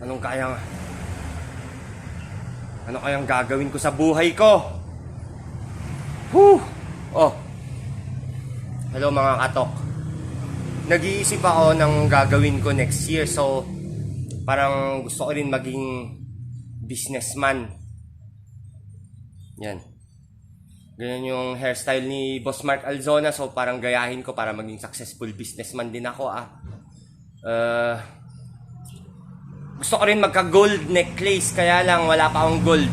Ano kayang gagawin ko sa buhay ko? Whew! Oh. Hello mga katok. Nag-iisip ako ng gagawin ko next year. So, parang gusto ko rin maging businessman. Yan. Ganyan yung hairstyle ni Boss Mark Alzona. So, parang gayahin ko para maging successful businessman din ako gusto ko rin magka-gold necklace, kaya lang wala pa akong gold.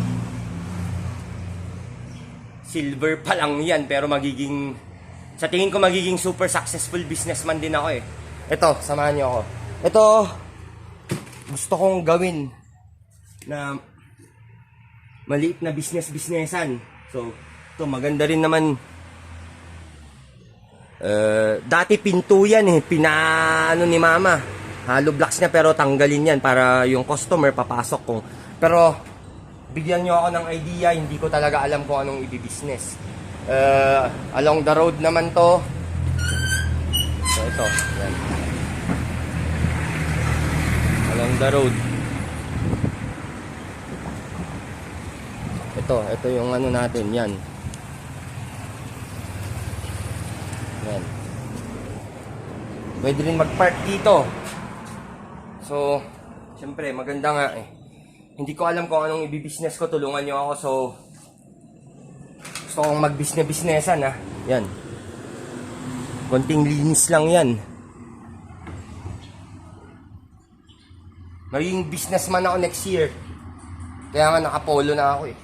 Silver pa lang yan, pero sa tingin ko magiging super successful businessman din ako eh. Ito, samahan niyo ako. Ito, gusto kong gawin na maliit na businessan. So, ito maganda rin naman. Dati pinto yan eh, pinaano ni mama. Hollow blocks niya pero tanggalin yan para yung customer papasok ko. Pero bigyan nyo ako ng idea, hindi ko talaga alam kung anong i-business. Along the road naman to. So ito, yan. Along the road. Ito yung ano natin, yan. Yan. Pwede rin mag-park dito. So, siyempre, maganda nga eh. Hindi ko alam kung anong i-business ko. Tulungan nyo ako. So, gusto kong mag-businessan ha. Yan. Konting linis lang yan. Magiging businessman ako next year. Kaya nga nakapolo na ako eh.